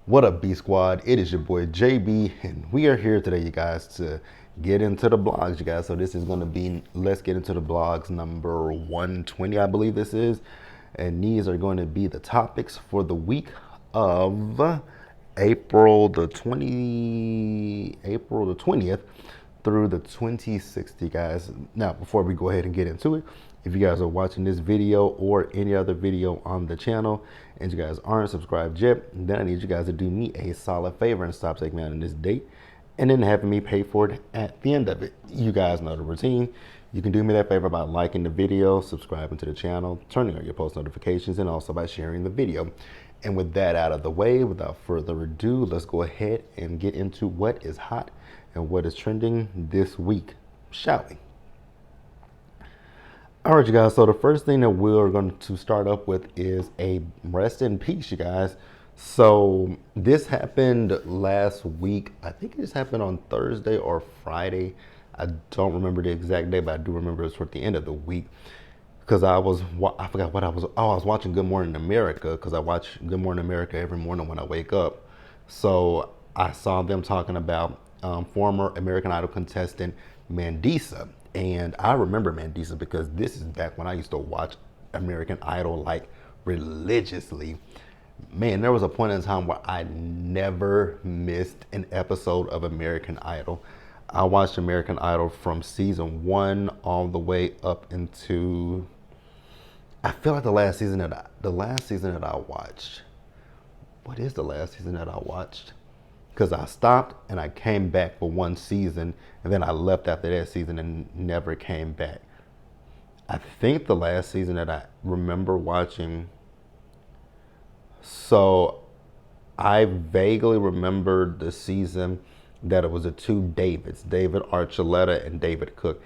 What up, B Squad? It is your boy JB, and we are here today, you guys, to get into the blogs, you guys. So this is going to be Let's Get Into the Blogs number 120, I believe this is. And these are going to be the topics for the week of April the 20th through the 26th, you guys. Now, before we go ahead and get into it, if you guys are watching this video or any other video on the channel and you guys aren't subscribed yet, then I need you guys to do me a solid favor and stop taking me out on this date and then having me pay for it at the end of it. You guys know the routine. You can do me that favor by liking the video, subscribing to the channel, turning on your post notifications, and also by sharing the video. And with that out of the way, without further ado, let's go ahead and get into what is hot and what is trending this week, shall we? All right, you guys. So the first thing that we're going to start up with is a rest in peace, you guys. So this happened last week. I think it just happened on Thursday or Friday. I don't remember the exact day, but I do remember it was toward the end of the week because I forgot what I was. Oh, I was watching Good Morning America because I watch Good Morning America every morning when I wake up. So I saw them talking about former American Idol contestant Mandisa. And I remember Mandisa because this is back when I used to watch American Idol like religiously. Man, there was a point in time where I never missed an episode of American Idol. I watched American Idol from season 1 all the way up into, I feel like the last season that I watched. What is the last season that I watched? Because I stopped and I came back for one season and then I left after that season and never came back. I think the last season that I remember watching, so I vaguely remembered the season that it was the two Davids, David Archuleta and David Cook.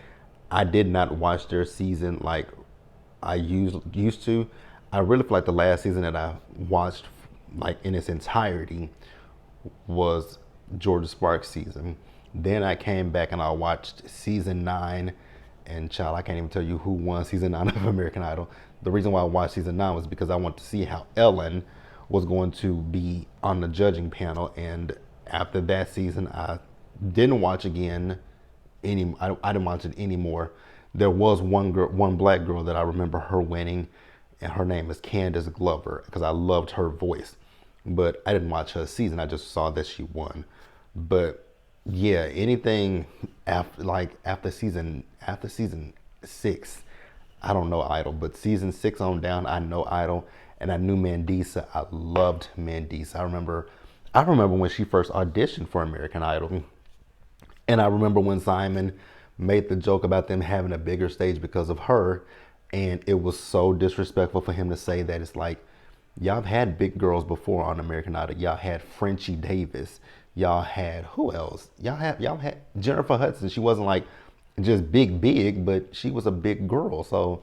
I did not watch their season like I used to. I really feel like the last season that I watched like in its entirety was Georgia Sparks season. Then I came back and I watched season 9, and child, I can't even tell you who won season 9 of American Idol. The reason why I watched season 9 was because I wanted to see how Ellen was going to be on the judging panel. And after that season, I didn't watch again. I didn't watch it anymore. There was one black girl that I remember her winning, and her name is Candace Glover because I loved her voice. But I didn't watch her season. I just saw that she won. But yeah, anything after season 6, I don't know Idol, but season 6 on down, I know Idol, and I knew Mandisa. I loved Mandisa. I remember when she first auditioned for American Idol, and I remember when Simon made the joke about them having a bigger stage because of her, and it was so disrespectful for him to say that. It's like, y'all have had big girls before on American Idol. Y'all had Frenchie Davis. Y'all had who else? Y'all had Jennifer Hudson. She wasn't like just big, but she was a big girl. So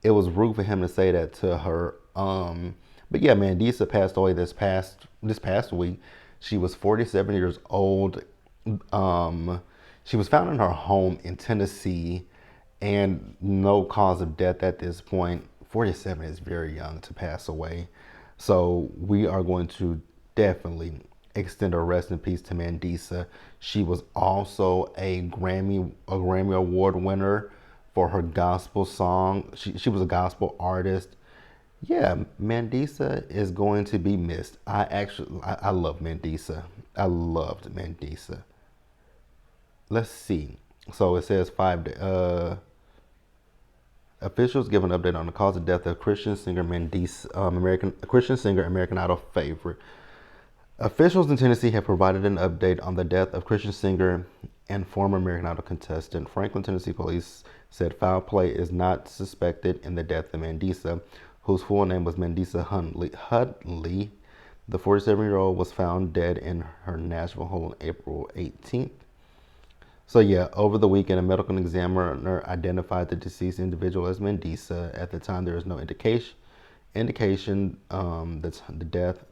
it was rude for him to say that to her. But yeah, Mandisa passed away this past week. She was 47 years old. She was found in her home in Tennessee, and no cause of death at this point. 47 is very young to pass away. So we are going to definitely extend a rest in peace to Mandisa. She was also a Grammy Award winner for her gospel song. She was a gospel artist. Yeah, Mandisa is going to be missed. I love Mandisa. I loved Mandisa. Let's see. So it says officials give an update on the cause of death of Christian singer Mandisa, American Idol favorite. Officials in Tennessee have provided an update on the death of Christian singer and former American Idol contestant. Franklin, Tennessee police said foul play is not suspected in the death of Mandisa, whose full name was Mandisa Huntley. The 47-year-old was found dead in her Nashville home on April 18th. So yeah, over the weekend, a medical examiner identified the deceased individual as Mandisa. At the time, there is no indication that the death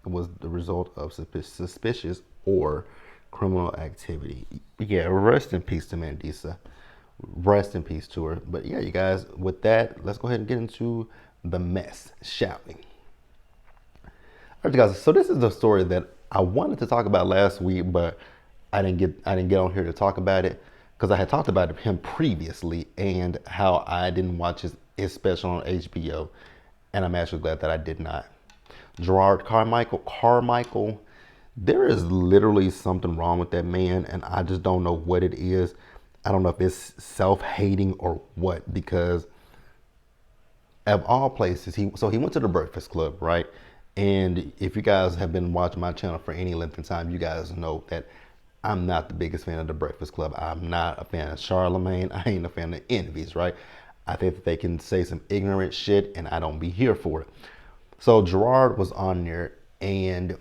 was the result of suspicious or criminal activity. Yeah, rest in peace to Mandisa. Rest in peace to her. But yeah, you guys, with that, let's go ahead and get into the mess, shall we? All right, guys. So this is the story that I wanted to talk about last week, but I didn't get on here to talk about it because I had talked about him previously and how I didn't watch his special on HBO, and I'm actually glad that I did not. Gerard Carmichael, there is literally something wrong with that man, and I just don't know what it is. I don't know if it's self-hating or what, because of all places, he went to the Breakfast Club, right? And if you guys have been watching my channel for any length of time, you guys know that I'm not the biggest fan of the Breakfast Club. I'm not a fan of Charlemagne. I ain't a fan of Envy's, right? I think that they can say some ignorant shit, and I don't be here for it. So Gerard was on there, and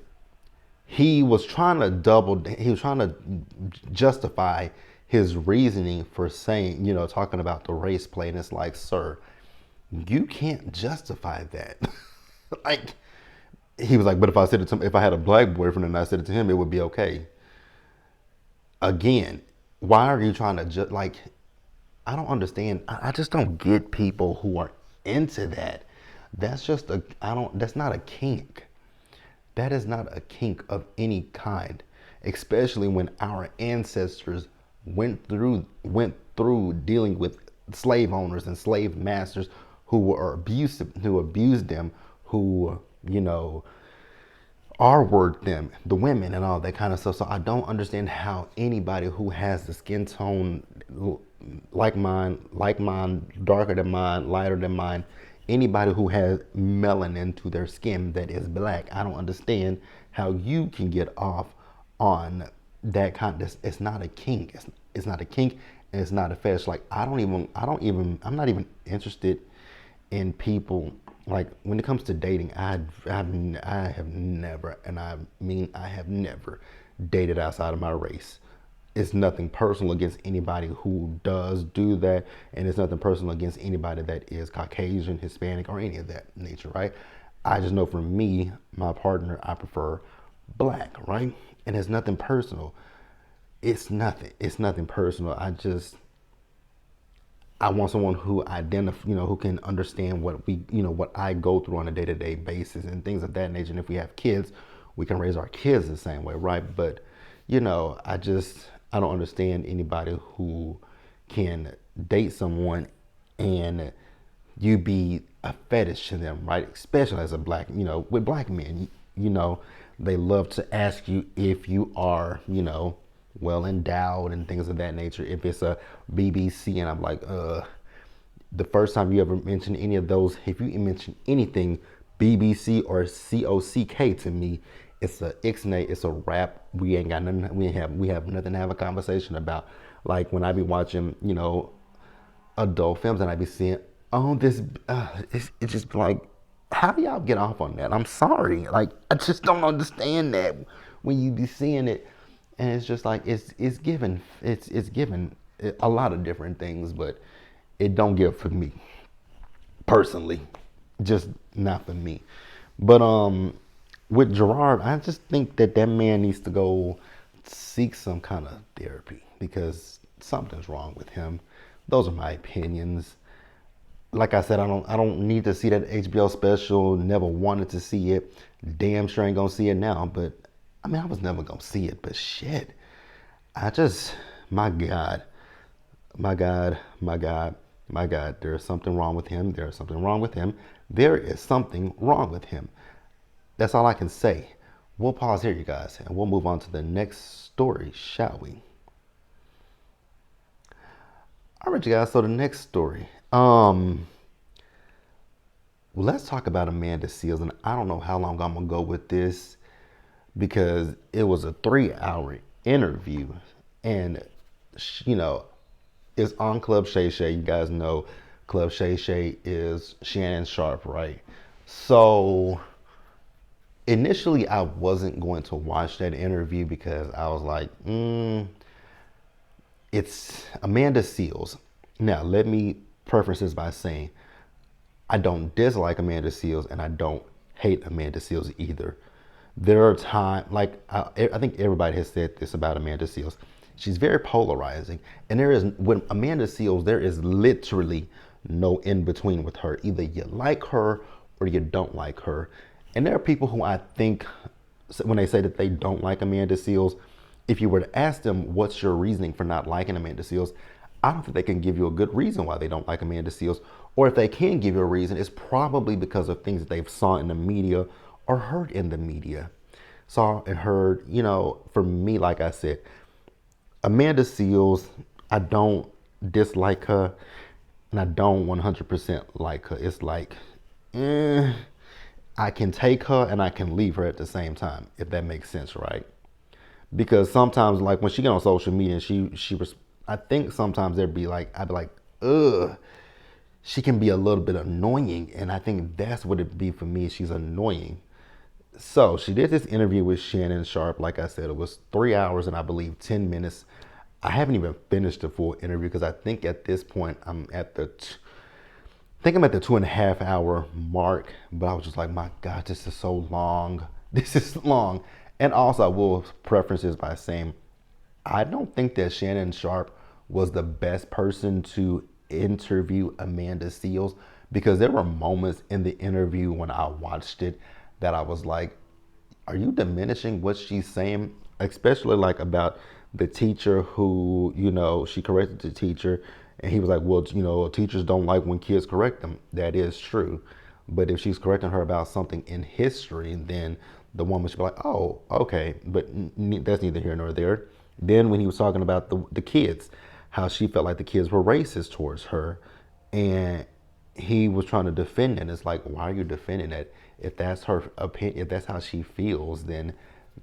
he was trying to justify his reasoning for saying, talking about the race play. And it's like, sir, you can't justify that. Like, he was like, but if I had a black boyfriend and I said it to him, it would be okay. Again, why are you trying to like, I don't understand. I just don't get people who are into that. That's not a kink. That is not a kink of any kind, especially when our ancestors went through dealing with slave owners and slave masters who were abusive, who abused them, who R-word them, the women and all that kind of stuff. So I don't understand how anybody who has the skin tone like mine, darker than mine, lighter than mine, anybody who has melanin to their skin that is black, I don't understand how you can get off on that kind of, it's not a kink. It's not a kink, and it's not a fetish. Like, I'm not even interested in people. Like, when it comes to dating, I have never, and I mean I have never dated outside of my race. It's nothing personal against anybody who does do that, and it's nothing personal against anybody that is Caucasian, Hispanic, or any of that nature, right? I just know for me, my partner, I prefer black, right? And it's nothing personal. It's nothing. It's nothing personal. I want someone who who can understand what I go through on a day-to-day basis and things of that nature. And if we have kids, we can raise our kids the same way, right? But, I don't understand anybody who can date someone and you be a fetish to them, right? Especially as a black, with black men, they love to ask you if you are, well endowed and things of that nature. If it's a BBC, and I'm like, the first time you ever mention any of those, if you mention anything BBC or COCK to me, it's a ixnay, it's a rap. We ain't got nothing. We have nothing to have a conversation about. Like, when I be watching, adult films, and I be seeing, oh, this, it's just like, how do y'all get off on that? I'm sorry, like, I just don't understand that when you be seeing it, and it's just like, it's given a lot of different things, but it don't give for me personally, just not for me. But with Gerard, I just think that man needs to go seek some kind of therapy, because something's wrong with him. Those are my opinions. Like I said, I don't need to see that HBO special. Never wanted to see it. Damn sure ain't gonna see it now. But I mean, I was never gonna see it. But shit, my God, my God, my God, my God. There is something wrong with him. There is something wrong with him. There is something wrong with him. That's all I can say. We'll pause here, you guys, and we'll move on to the next story, shall we? All right, you guys. So the next story. Let's talk about Amanda Seales, and I don't know how long I'm gonna go with this, because it was a 3-hour interview, and it's on Club Shay Shay. You guys know Club Shay Shay is Shannon Sharpe, right? So initially, I wasn't going to watch that interview because I was like, it's Amanda Seales. Now, let me preface this by saying I don't dislike Amanda Seales, and I don't hate Amanda Seales either. There are times, like, I think everybody has said this about Amanda Seales. She's very polarizing, and with Amanda Seales, there is literally no in between with her. Either you like her or you don't like her. And there are people who I think when they say that they don't like Amanda Seales, if you were to ask them what's your reasoning for not liking Amanda Seales, I don't think they can give you a good reason why they don't like Amanda Seales. Or if they can give you a reason, it's probably because of things that they've saw in the media or heard in the media. Saw and heard, for me, like I said, Amanda Seales, I don't dislike her and I don't 100% like her. It's like, eh, I can take her and I can leave her at the same time, if that makes sense, right? Because sometimes, like when she get on social media, and she was, I think sometimes there'd be like, I'd be like, ugh, she can be a little bit annoying, and I think that's what it'd be for me. She's annoying. So she did this interview with Shannon Sharpe. Like I said, it was 3 hours and I believe 10 minutes. I haven't even finished the full interview because I think at this point I think I'm at the 2.5 hour mark, but I was just like, my God, this is so long. This is long. And also, I will preference this by saying, I don't think that Shannon Sharpe was the best person to interview Amanda Seales because there were moments in the interview when I watched it that I was like, are you diminishing what she's saying? Especially like about the teacher who, she corrected the teacher and he was like, well, teachers don't like when kids correct them. That is true. But if she's correcting her about something in history, then the woman should be like, oh, okay. But that's neither here nor there. Then when he was talking about the kids, how she felt like the kids were racist towards her. And he was trying to defend it. It's like, why are you defending it? If that's her opinion, if that's how she feels, then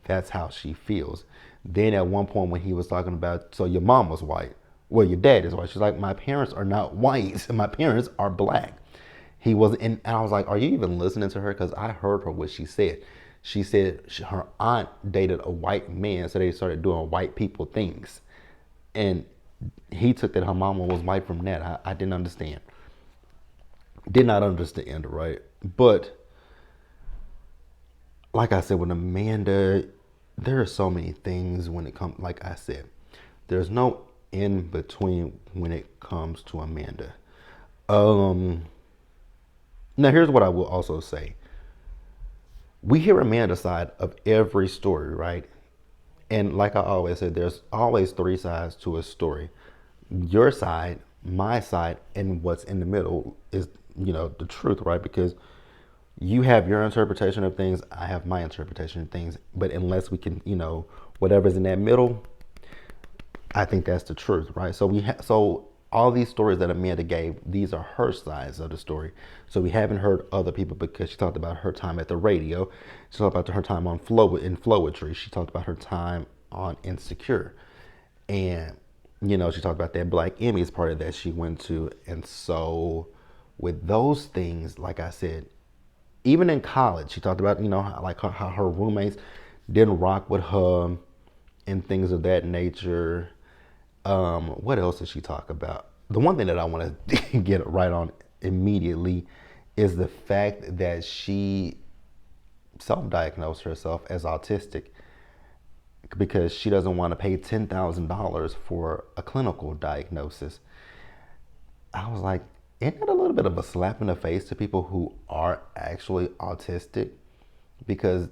that's how she feels. Then at one point when he was talking about, so your mom was white, well, your dad is white. She's like, my parents are not white. My parents are black. He was, and I was like, are you even listening to her? Because I heard her what she said. She said her aunt dated a white man, so they started doing white people things. And he took that her mama was white from that. I didn't understand. Did not understand, right? But like I said, with Amanda, there are so many things when it comes, like I said, there's no in between when it comes to Amanda. Um, Now, here's what I will also say. We hear Amanda's side of every story, right? And like I always said, there's always three sides to a story. Your side, my side, and what's in the middle is, the truth, right? Because you have your interpretation of things, I have my interpretation of things. But unless we can, whatever's in that middle, I think that's the truth, right? So all these stories that Amanda gave, these are her sides of the story. So we haven't heard other people because she talked about her time at the radio. She talked about her time on Flowetry. She talked about her time on Insecure. And, she talked about that Black Emmys party that she went to. And so with those things, like I said, even in college, she talked about, how her roommates didn't rock with her and things of that nature. What else did she talk about? The one thing that I want to get right on immediately is the fact that she self-diagnosed herself as autistic because she doesn't want to pay $10,000 for a clinical diagnosis. I was like, isn't that a little bit of a slap in the face to people who are actually autistic? Because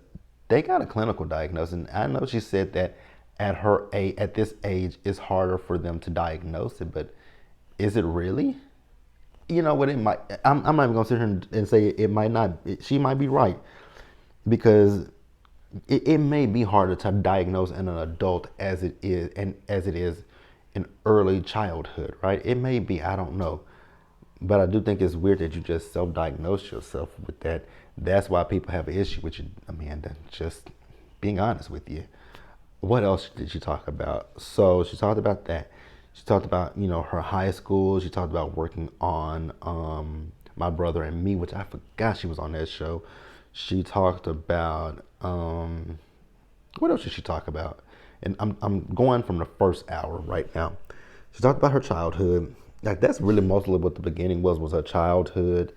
they got a clinical diagnosis. And I know she said that at this age, it's harder for them to diagnose it, but is it really? You know what? It might. I'm not even gonna sit here and say it might not. She might be right because it may be harder to diagnose in an adult as it is and as it is in early childhood, right? It may be. I don't know. But I do think it's weird that you just self-diagnose yourself with that. That's why people have an issue with you, Amanda. Just being honest with you. What else did she talk about? So she talked about that. She talked about, her high school. She talked about working on My Brother and Me, which I forgot she was on that show. She talked about, what else did she talk about? And I'm going from the first hour right now. She talked about her childhood. Like that's really mostly what the beginning was her childhood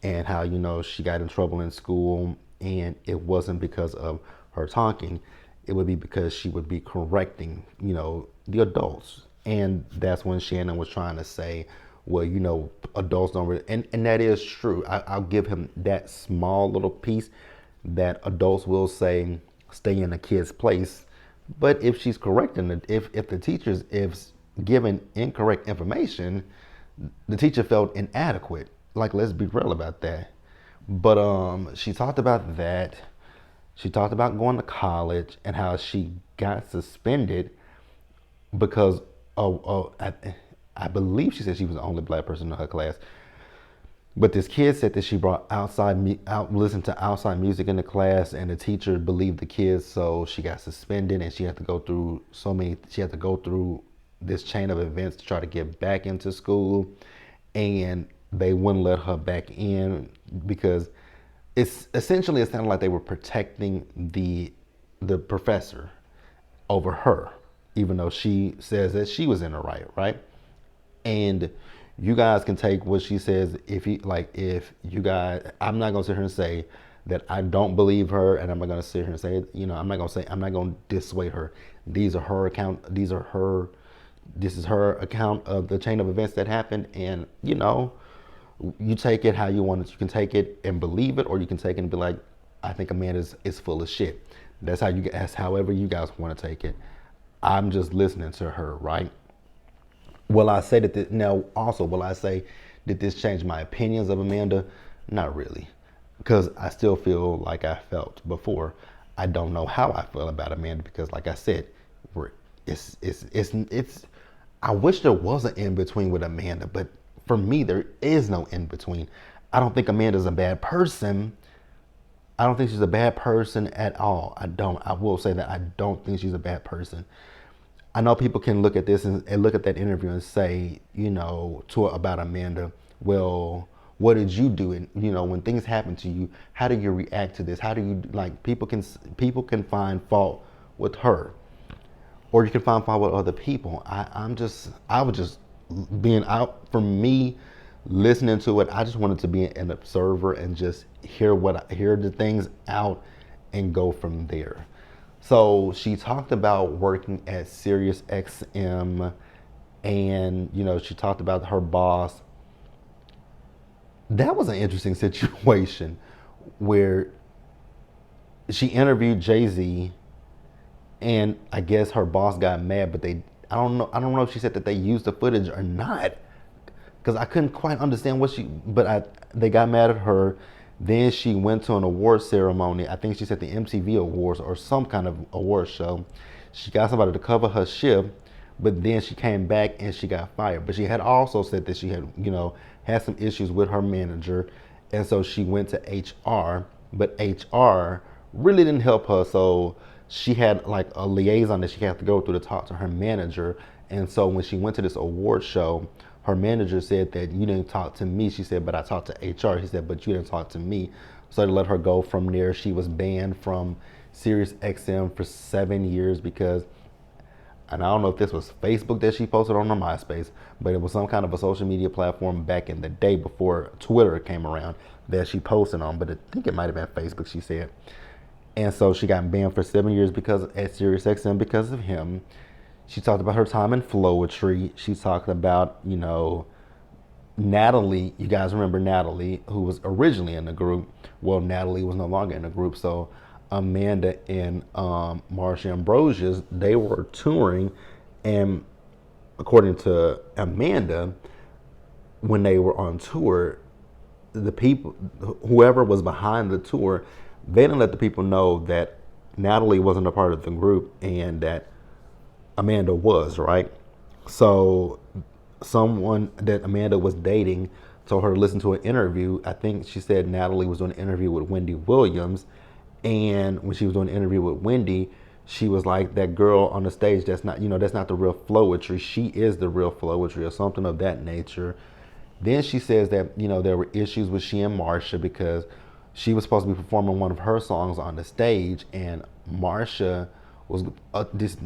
and how, she got in trouble in school and it wasn't because of her talking. It would be because she would be correcting, the adults. And that's when Shannon was trying to say, well, adults don't really, and that is true. I'll give him that small little piece that adults will say, stay in a kid's place. But if she's correcting it, if the teacher's if given incorrect information, the teacher felt inadequate. Like, let's be real about that. But she talked about that. She talked about going to college and how she got suspended because I believe she said she was the only black person in her class. But this kid said that she brought listened to outside music in the class, and the teacher believed the kids, so she got suspended, and she had to go through she had to go through this chain of events to try to get back into school, and they wouldn't let her back in because it's essentially it sounded like they were protecting the professor over her, even though she says that she was in the right? And you guys can take what she says if you guys, I'm not gonna sit here and say that I don't believe her, and I'm not gonna sit here and say, I'm not gonna dissuade her. This is her account of the chain of events that happened, and you take it how you want it. You can take it and believe it, or you can take it and be like, I think Amanda is full of shit. That's however you guys want to take it. I'm just listening to her, right? Will I say that now? Also, will I say did this change my opinions of Amanda? Not really, because I still feel like I felt before. I don't know how I feel about Amanda because, like I said, it's. I wish there was an in between with Amanda, but for me, there is no in between. I don't think Amanda's a bad person. I don't think she's a bad person at all. I don't. I will say that I don't think she's a bad person. I know people can look at this and look at that interview and say, about Amanda, well, what did you do? And when things happen to you, how do you react to this? How do you people can find fault with her, or you can find fault with other people. I was just being out for me, listening to it. I just wanted to be an observer and just hear the things out and go from there. So she talked about working at Sirius XM, and she talked about her boss. That was an interesting situation where she interviewed Jay-Z, and I guess her boss got mad, but I don't know if she said that they used the footage or not, because I couldn't quite understand they got mad at her. Then she went to an award ceremony. I think she said the MTV Awards or some kind of award show. She got somebody to cover her shift, but then she came back and she got fired. But she had also said that she had some issues with her manager, and so she went to HR. But HR really didn't help her, so she had like a liaison that she had to go through to talk to her manager. And so when she went to this award show, her manager said that you didn't talk to me. She said, but I talked to HR. He said, but you didn't talk to me. So they let her go from there. She was banned from Sirius XM for 7 years because, and I don't know if this was Facebook that she posted on her MySpace, but it was some kind of a social media platform back in the day before Twitter came around that she posted on. But I think it might have been Facebook, she said. And so she got banned for 7 years at Sirius XM because of him. She talked about her time in Flowetry. She talked about, Natalie. You guys remember Natalie, who was originally in the group. Well, Natalie was no longer in the group. So Amanda and Marsha Ambrosius, they were touring. And according to Amanda, when they were on tour, the people, whoever was behind the tour, they didn't let the people know that Natalie wasn't a part of the group and that Amanda was, right? So someone that Amanda was dating told her to listen to an interview. I think she said Natalie was doing an interview with Wendy Williams. And when she was doing an interview with Wendy, she was like, that girl on the stage, that's not the real Flowetry. She is the real Flowetry or something of that nature. Then she says that, there were issues with she and Marsha because she was supposed to be performing one of her songs on the stage, and Marsha was this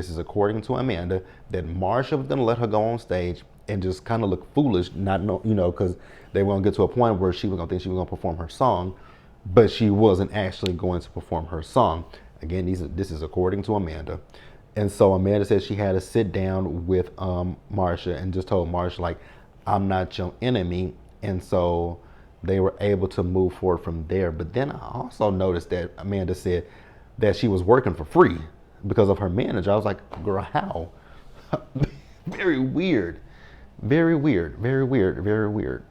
is according to Amanda, that Marsha was gonna let her go on stage and just kind of look foolish, not know, because they were gonna get to a point where she was gonna think she was gonna perform her song, but she wasn't actually going to perform her song. Again, this is according to Amanda. And so Amanda said she had to sit down with Marsha and just told Marsha, like, I'm not your enemy. And so they were able to move forward from there. But then I also noticed that Amanda said that she was working for free because of her manager. I was like, girl, how? Very weird. Very weird. Very weird. Very weird.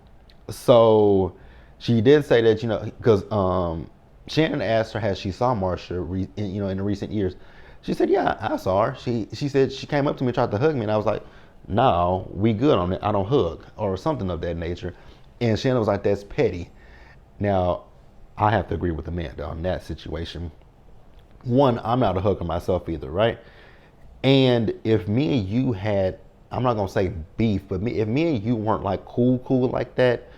So she did say that, because Shannon asked her, has she saw Marsha, in the recent years. She said, yeah, I saw her. She said she came up to me, tried to hug me, and I was like, no, we good on it. I don't hug, or something of that nature. And Shannon was like, that's petty. Now, I have to agree with Amanda on that situation. One, I'm not a hugger myself either, right? And if me and you had, I'm not gonna say beef, but if me and you weren't like cool like that,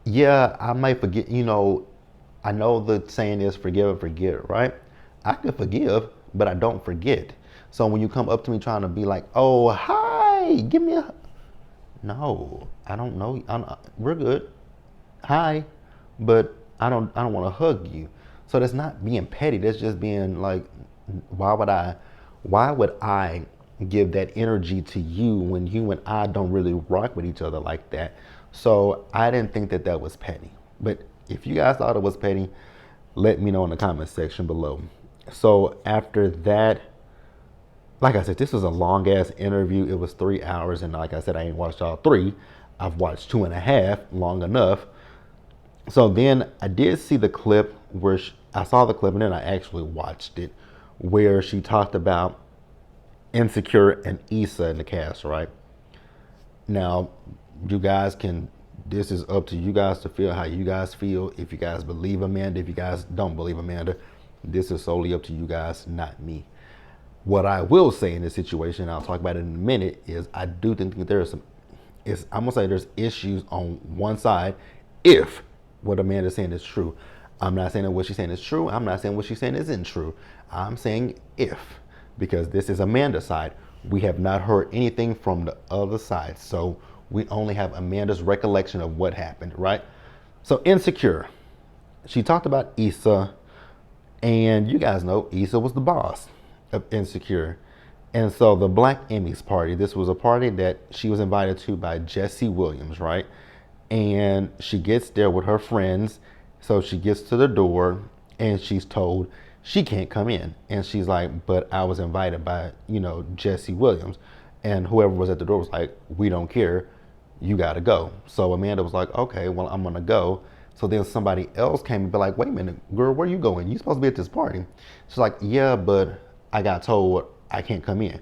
yeah, I might forget. I know the saying is forgive and forget, right? I can forgive, but I don't forget. So when you come up to me trying to be like, oh, hi, give me a, no, I don't know. We're good. Hi, but I don't want to hug you. So that's not being petty. That's just being like, why would I, why would I give that energy to you when you and I don't really rock with each other like that? So I didn't think that that was petty. But if you guys thought it was petty, let me know in the comment section below. So after that, like I said, this was a long ass interview. It was 3 hours, and like I said, I ain't watched all three. I've watched 2.5, long enough. So then I did see the clip where I saw the clip, and then I actually watched it, where she talked about Insecure and Issa in the cast, right? Now, you guys can, this is up to you guys to feel how you guys feel. If you guys believe Amanda, if you guys don't believe Amanda, this is solely up to you guys, not me. What I will say in this situation, and I'll talk about it in a minute, is I do think that there are I'm gonna say there's issues on one side if what Amanda's saying is true. I'm not saying that what she's saying is true. I'm not saying what she's saying isn't true. I'm saying if, because this is Amanda's side. We have not heard anything from the other side. So we only have Amanda's recollection of what happened, right? So Insecure, she talked about Issa, and you guys know Issa was the boss of Insecure. And so the Black Emmys party, this was a party that she was invited to by Jesse Williams, right? And she gets there with her friends. So she gets to the door and she's told she can't come in. And she's like, but I was invited by, Jesse Williams. And whoever was at the door was like, we don't care. You got to go. So Amanda was like, okay, well, I'm going to go. So then somebody else came and be like, wait a minute, girl, where you going? You supposed to be at this party. She's like, yeah, but I got told I can't come in.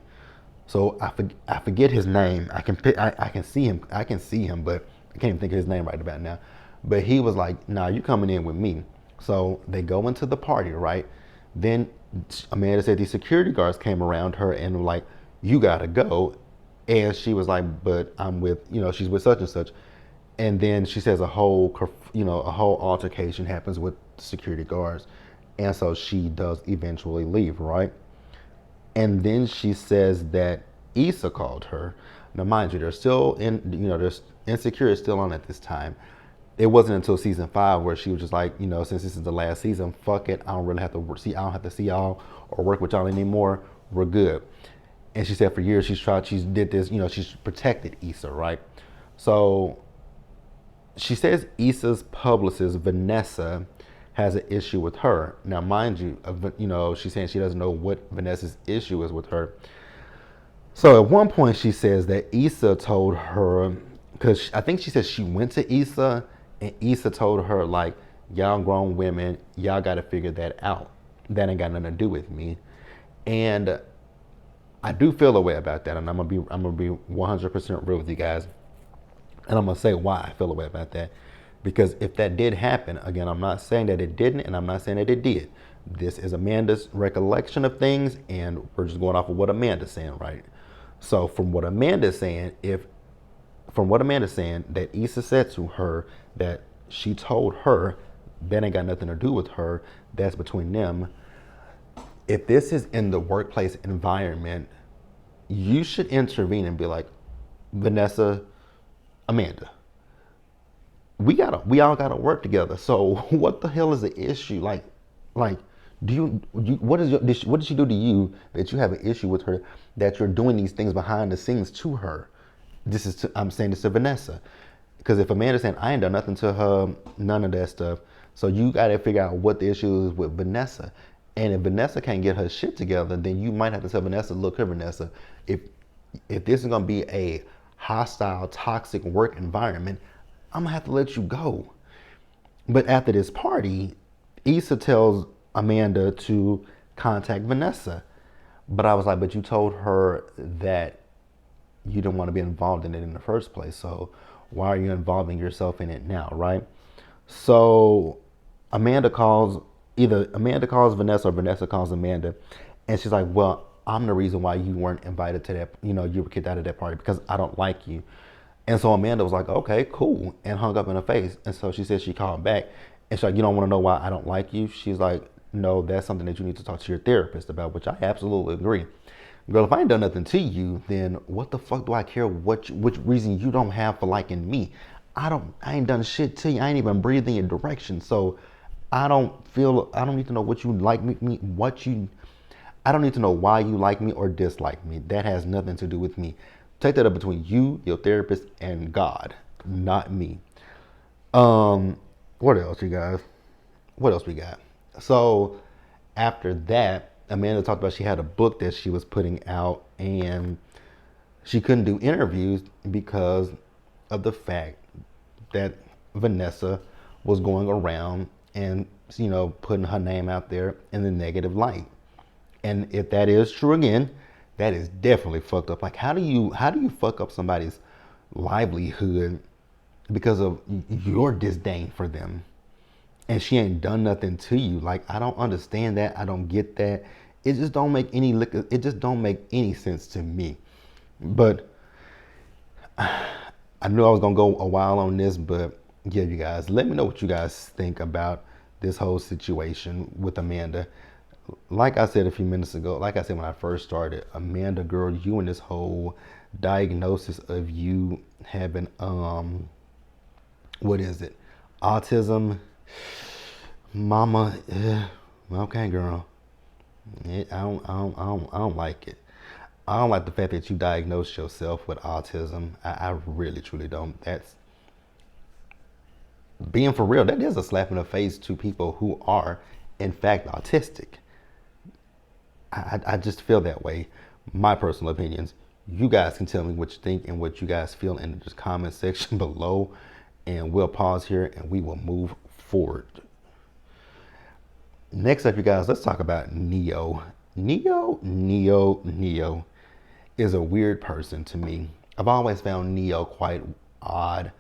So I forget his name. I can see him, but I can't even think of his name right about now. But he was like, nah, you coming in with me. So they go into the party, right? Then Amanda said these security guards came around her and were like, you gotta go. And she was like, but I'm with, she's with such and such. And then she says a whole altercation happens with security guards. And so she does eventually leave, right? And then she says that Issa called her. Now, mind you, they're still there's Insecure is still on at this time. It wasn't until season 5 where she was just like, since this is the last season, fuck it. I don't have to see y'all or work with y'all anymore. We're good. And she said for years she did this, she's protected Issa, right? So she says Issa's publicist, Vanessa, has an issue with her. Now, mind you, she's saying she doesn't know what Vanessa's issue is with her. So at one point she says that Issa told her, because I think she says she went to Issa and Issa told her like, y'all grown women, y'all got to figure that out. That ain't got nothing to do with me. And I do feel a way about that, and I'm gonna be 100% real with you guys, and I'm gonna say why I feel a way about that. Because if that did happen, again, I'm not saying that it didn't, and I'm not saying that it did. This is Amanda's recollection of things, and we're just going off of what Amanda's saying, right? So from what Amanda's saying, that Issa said to her that she told her that ain't got nothing to do with her, that's between them. If this is in the workplace environment, you should intervene and be like, Vanessa, Amanda, we all gotta work together. So what the hell is the issue? Like, what did she do to you that you have an issue with her, that you're doing these things behind the scenes to her? I'm saying this to Vanessa, because if Amanda's saying I ain't done nothing to her, none of that stuff, so you gotta figure out what the issue is with Vanessa. And if Vanessa can't get her shit together, then you might have to tell Vanessa, look here, Vanessa, if this is gonna be a hostile, toxic work environment, I'm gonna have to let you go. But after this party, Issa tells Amanda to contact Vanessa. But I was like, but you told her that you didn't want to be involved in it in the first place. So why are you involving yourself in it now, right? So Amanda calls, either Amanda calls Vanessa or Vanessa calls Amanda. And she's like, well, I'm the reason why you weren't invited to that, you were kicked out of that party because I don't like you. And so Amanda was like, okay, cool, and hung up in her face. And so she said she called back. And she's like, you don't want to know why I don't like you? She's like, no, that's something that you need to talk to your therapist about, which I absolutely agree. Girl, if I ain't done nothing to you, then what the fuck do I care which reason you don't have for liking me? I ain't done shit to you. I ain't even breathed in your direction. So I don't need to know what you like me, I don't need to know why you like me or dislike me. That has nothing to do with me. Take that up between you, your therapist, and God, not me. What else, you guys? What else we got? So after that, Amanda talked about she had a book that she was putting out and she couldn't do interviews because of the fact that Vanessa was going around and, putting her name out there in the negative light. And if that is true again, that is definitely fucked up. Like, how do you fuck up somebody's livelihood because of your disdain for them? And she ain't done nothing to you. Like, I don't understand that. I don't get that. It just don't make any sense to me. But I knew I was gonna go a while on this, but yeah, you guys, let me know what you guys think about this whole situation with Amanda. Like I said a few minutes ago, like I said when I first started, Amanda, girl, you and this whole diagnosis of you having what is it? Autism. Mama, okay, girl. I don't like it. I don't like the fact that you diagnosed yourself with autism. I really, truly don't. That's being for real. That is a slap in the face to people who are, in fact, autistic. I just feel that way. My personal opinions. You guys can tell me what you think and what you guys feel in the comment section below. And we'll pause here and we will move forward. Next up, you guys, let's talk about Ne-Yo. Ne-Yo is a weird person to me. I've always found Ne-Yo quite odd.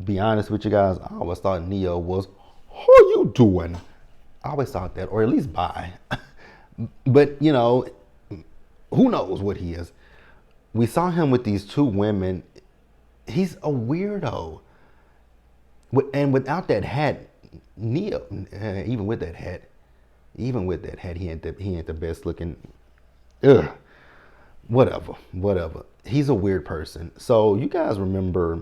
Be honest with you guys, I always thought Ne-Yo was, how you doing? I always thought that, or at least bi. But, who knows what he is. We saw him with these two women. He's a weirdo. And without that hat, Ne-Yo, even with that hat, he ain't the best looking. Ugh. Whatever. He's a weird person. So you guys remember.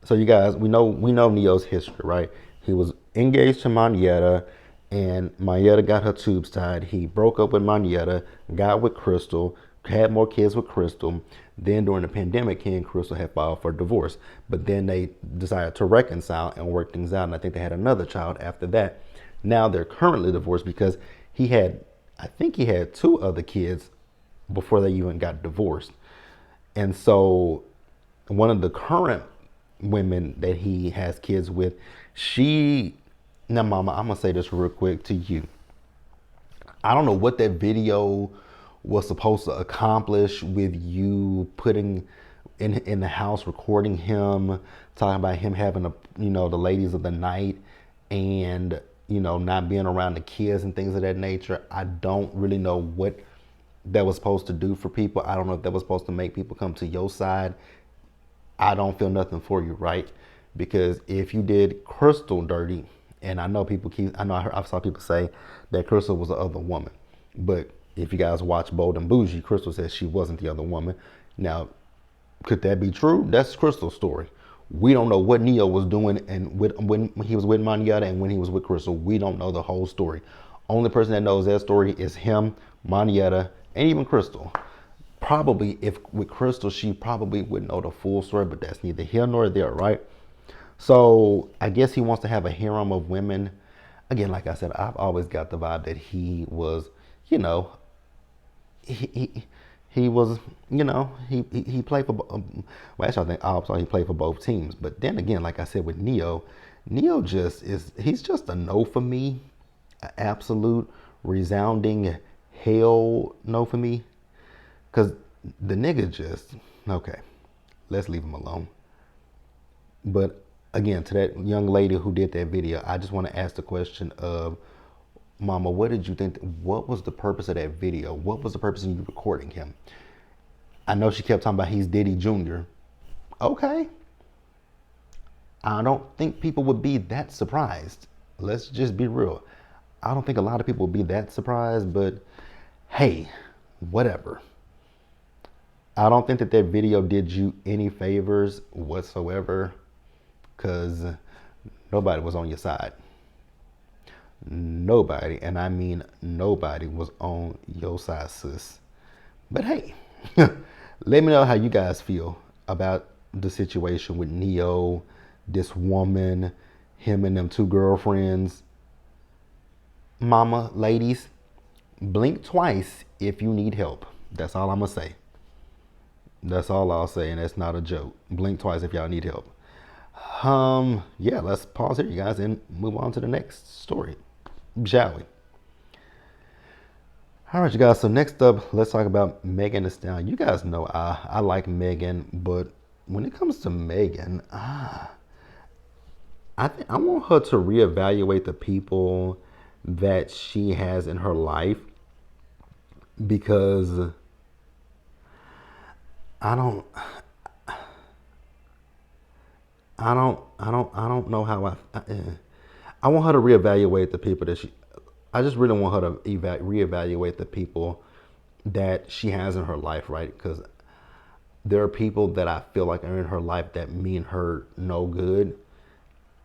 So you guys, we know Ne-Yo's history, right? He was engaged to Monyetta, and Monyetta got her tubes tied. He broke up with Monyetta, got with Crystal, had more kids with Crystal. Then during the pandemic, he and Crystal had filed for divorce. But then they decided to reconcile and work things out. And I think they had another child after that. Now they're currently divorced because I think he had two other kids before they even got divorced. And so one of the current women that he has kids with, now mama, I'm gonna say this real quick to you. I don't know what that video was supposed to accomplish with you putting in the house, recording him, talking about him having the ladies of the night and, not being around the kids and things of that nature. I don't really know what that was supposed to do for people. I don't know if that was supposed to make people come to your side. I don't feel nothing for you, right? Because if you did Crystal dirty, and I know I saw people say that Crystal was the other woman. But if you guys watch Bold and Bougie, Crystal says she wasn't the other woman. Now, could that be true? That's Crystal's story. We don't know what Ne-Yo was doing and when he was with Monyetta and when he was with Crystal. We don't know the whole story. Only person that knows that story is him, Monyetta, and even Crystal. Probably if with Crystal, she probably wouldn't know the full story, but that's neither here nor there, right? So I guess he wants to have a harem of women. again, like I said, I've always got the vibe that he was, you know, he he, he was, he played for. Well, actually, I think I'm sorry, he played for both teams. But then again, like I said with Neo, Neo just is. He's just a no for me, an absolute resounding hell no for me. Cause the nigga just okay. Let's leave him alone. But again, to that young lady who did that video, I just want to ask the question of, Mama, what did you think? What was the purpose of that video? What was the purpose of you recording him? I know she kept talking about he's Diddy Jr. Okay. I don't think people would be that surprised. Let's just be real. I don't think a lot of people would be that surprised, but hey, whatever. I don't think that that video did you any favors whatsoever because nobody was on your side. Nobody, and I mean nobody, was on your side, sis. But hey, let me know how you guys feel about the situation with Neo, this woman, him and them two girlfriends. Mama, ladies, blink twice if you need help. That's all I'm going to say. That's all I'll say, and that's not a joke. Blink twice if y'all need help. Yeah, let's pause here, you guys, and move on to the next story, shall we? All right, you guys. So next up, let's talk about Megan Thee Stallion. You guys know I like Megan, but when it comes to Megan, I want her to reevaluate the people that she has in her life because I don't I don't know how I want her to reevaluate the people that she. I just really want her to reevaluate the people that she has in her life, right? Because there are people that I feel like are in her life that mean her no good,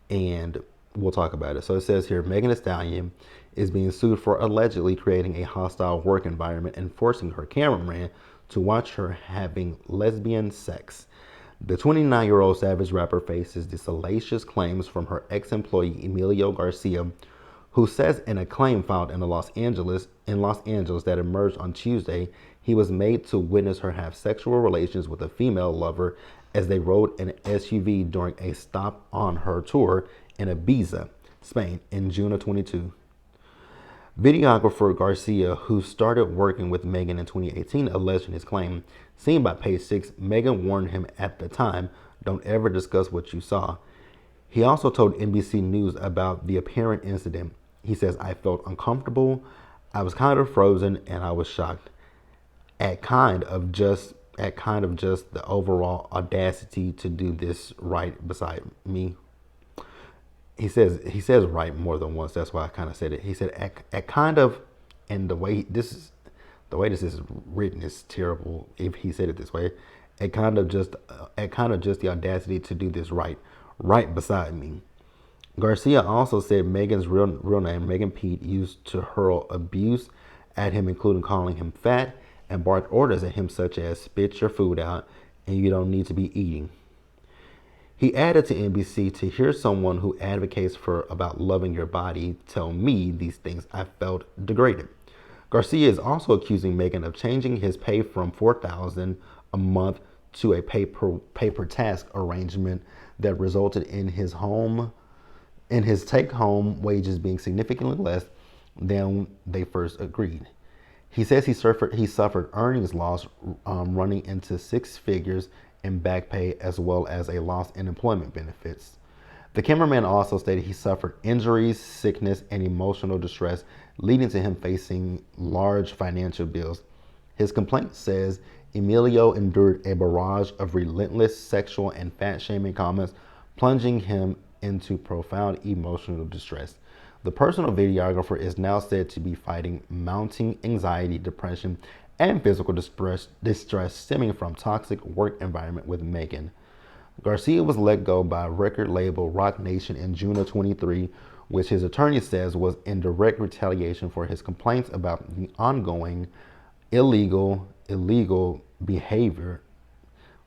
and we'll talk about it. So it says here, Megan Thee Stallion is being sued for allegedly creating a hostile work environment and forcing her cameraman to watch her having lesbian sex. The 29-year-old Savage rapper faces the salacious claims from her ex-employee Emilio Garcia, who says in a claim filed in Los Angeles that emerged on Tuesday, he was made to witness her have sexual relations with a female lover as they rode in an SUV during a stop on her tour in Ibiza, Spain, in June of 22. Videographer Garcia, who started working with Megan in 2018, alleged in his claim. Seen by Page Six, Megan warned him at the time, "Don't ever discuss what you saw." He also told NBC News about the apparent incident. He says, "I felt uncomfortable, I was kind of frozen, and I was shocked at kind of just the overall audacity to do this right beside me." He says right more than once. That's why I kind of said it. He said at kind of, and the way this is written is terrible. If he said it this way, at kind of just the audacity to do this right beside me. Garcia also said Megan's real name, Megan Pete, used to hurl abuse at him, including calling him fat and bark orders at him such as spit your food out and you don't need to be eating. He added to NBC, "To hear someone who advocates for about loving your body tell me these things, I felt degraded." Garcia is also accusing Megan of changing his pay from $4,000 a month to a pay per task arrangement that resulted in his take home wages being significantly less than they first agreed. He says he suffered earnings loss, running into six figures in back pay as well as a loss in employment benefits. The cameraman also stated he suffered injuries, sickness, and emotional distress, leading to him facing large financial bills. His complaint says Emilio endured a barrage of relentless sexual and fat-shaming comments, plunging him into profound emotional distress. The personal videographer is now said to be fighting mounting anxiety, depression, and physical distress stemming from toxic work environment with Megan. Garcia was let go by record label Roc Nation in June of 23, which his attorney says was in direct retaliation for his complaints about the ongoing illegal behavior.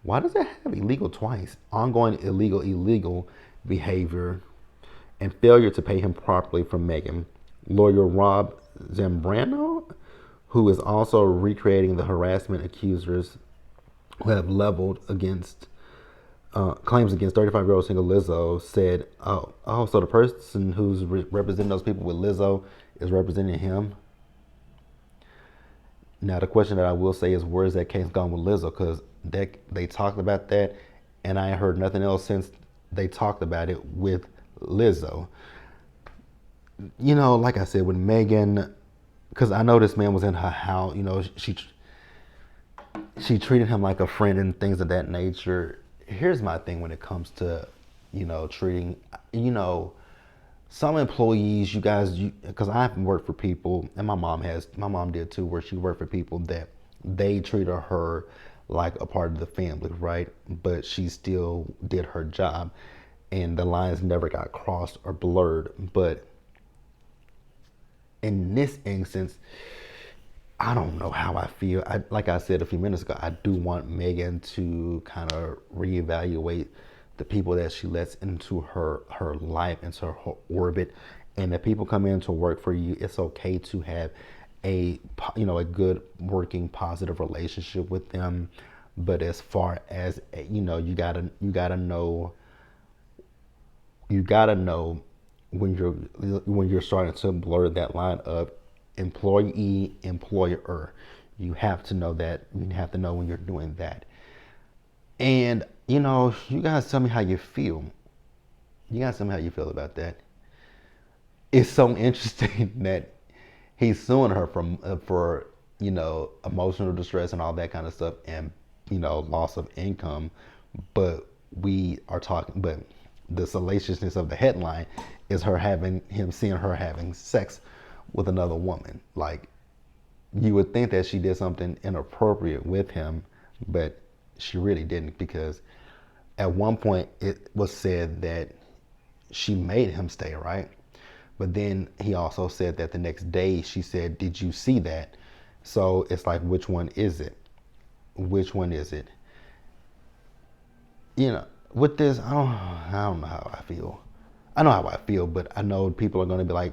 Why does it have illegal twice? Ongoing illegal behavior and failure to pay him properly from Meghan. Lawyer Rob Zambrano, who is also recreating the harassment accusers who have leveled against claims against 35-year-old single Lizzo, said, so the person who's representing those people with Lizzo is representing him. Now, the question that I will say is, where is that case gone with Lizzo? Because they talked about that, and I ain't heard nothing else since they talked about it with Lizzo. You know, like I said, with Meghan, because I know this man was in her house, you know, she treated him like a friend and things of that nature. Here's my thing when it comes to, you know, treating, you know, some employees, you guys, because I've worked for people, and my mom did too, where she worked for people that they treated her like a part of the family, right? But she still did her job, and the lines never got crossed or blurred. But in this instance, I don't know how I feel. Like I said a few minutes ago, I do want Meghan to kind of reevaluate the people that she lets into her life, into her orbit, and if people come in to work for you, it's okay to have a good working positive relationship with them. But as far as, you know, you gotta know when you're starting to blur that line of employee employer. You have to know that. You have to know when you're doing that. And, you know, you guys tell me how you feel. You guys tell me how you feel about that. It's so interesting that he's suing her for, you know, emotional distress and all that kind of stuff, and, you know, loss of income. But the salaciousness of the headline is him seeing her having sex with another woman. Like, you would think that she did something inappropriate with him, but she really didn't, because at one point it was said that she made him stay, right? But then he also said that the next day she said, "Did you see that?" So it's like, which one is it? Which one is it? You know, with this, I don't know how I feel. I know how I feel, but I know people are going to be like,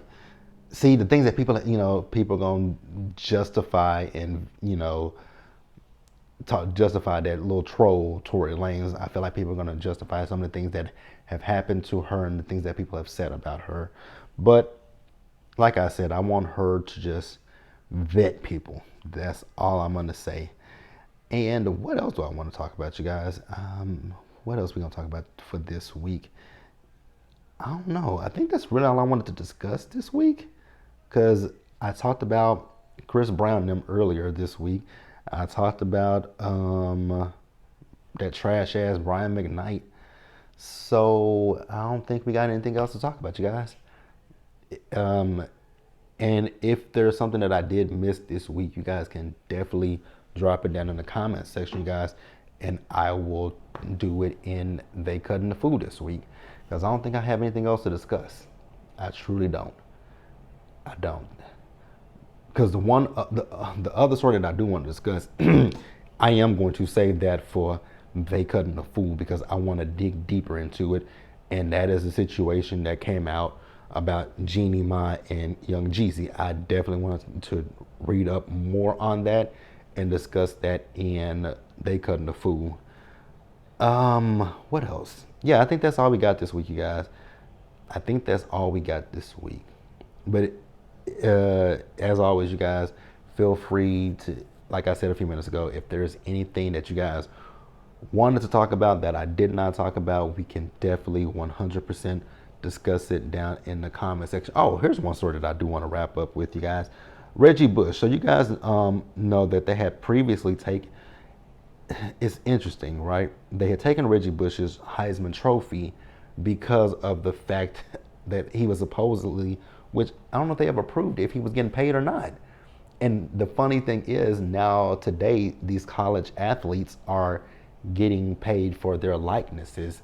see, the things that people are going to justify and, you know, justify that little troll Tory Lanez. I feel like people are going to justify some of the things that have happened to her and the things that people have said about her. But like I said, I want her to just vet people. That's all I'm going to say. And what else do I want to talk about, you guys? What else are we going to talk about for this week? I don't know. I think that's really all I wanted to discuss this week, because I talked about Chris Brown and them earlier this week. I talked about that trash ass Brian McKnight. So I don't think we got anything else to talk about, you guys. And if there's something that I did miss this week, you guys can definitely drop it down in the comments section, you guys, and I will do it in They Cutting the Food this week, because I don't think I have anything else to discuss. I truly don't. I don't. Because the other story that I do want to discuss, I am going to save that for They Cutting the Food, because I want to dig deeper into it, and that is a situation that came out about Jeannie Mai and Young Jeezy. I definitely want to read up more on that and discuss that in They Cutting the Food. What else? Yeah, I think that's all we got this week, you guys. I think that's all we got this week. But as always, you guys, feel free to, like I said a few minutes ago, if there's anything that you guys wanted to talk about that I did not talk about, we can definitely 100% discuss it down in the comment section. Oh, here's one story that I do want to wrap up with, you guys. Reggie Bush. So you guys know that they had previously taken, it's interesting, right? They had taken Reggie Bush's Heisman Trophy because of the fact that he was supposedly, which I don't know if they ever proved if he was getting paid or not. And the funny thing is, now today, these college athletes are getting paid for their likenesses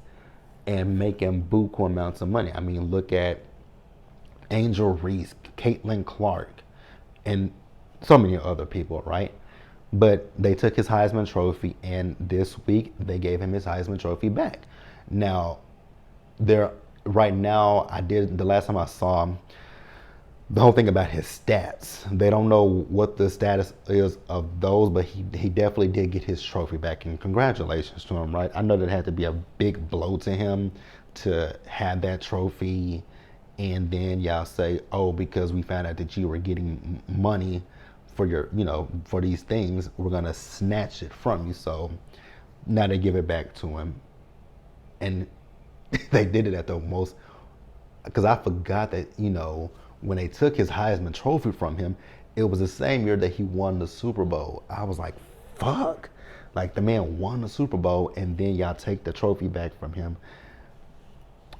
and making buku amounts of money. I mean, look at Angel Reese, Caitlin Clark, and so many other people, right? But they took his Heisman Trophy, and this week they gave him his Heisman Trophy back. Now, there right now, the last time I saw him, the whole thing about his stats. They don't know what the status is of those, but he definitely did get his trophy back, and congratulations to him, right? I know that had to be a big blow to him to have that trophy, and then y'all say, oh, because we found out that you were getting money for your, for these things, we're gonna snatch it from you. So now they give it back to him, and they did it at the most, because I forgot that, when they took his Heisman Trophy from him, it was the same year that he won the Super Bowl. I was like, fuck. Like, the man won the Super Bowl, and then y'all take the trophy back from him.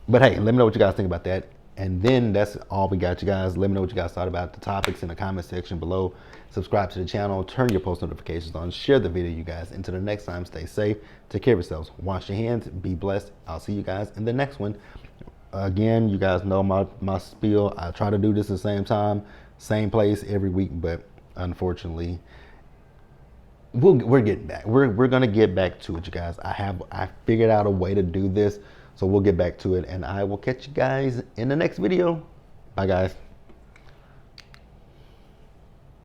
But hey, let me know what you guys think about that. And then that's all we got, you guys. Let me know what you guys thought about the topics in the comment section below. Subscribe to the channel, turn your post notifications on, share the video, you guys. Until the next time, stay safe, take care of yourselves, wash your hands, be blessed. I'll see you guys in the next one. Again, you guys know my spiel. I try to do this at the same time, same place every week, but unfortunately, we're getting back. We're gonna get back to it, you guys. I figured out a way to do this, so we'll get back to it, and I will catch you guys in the next video. Bye, guys.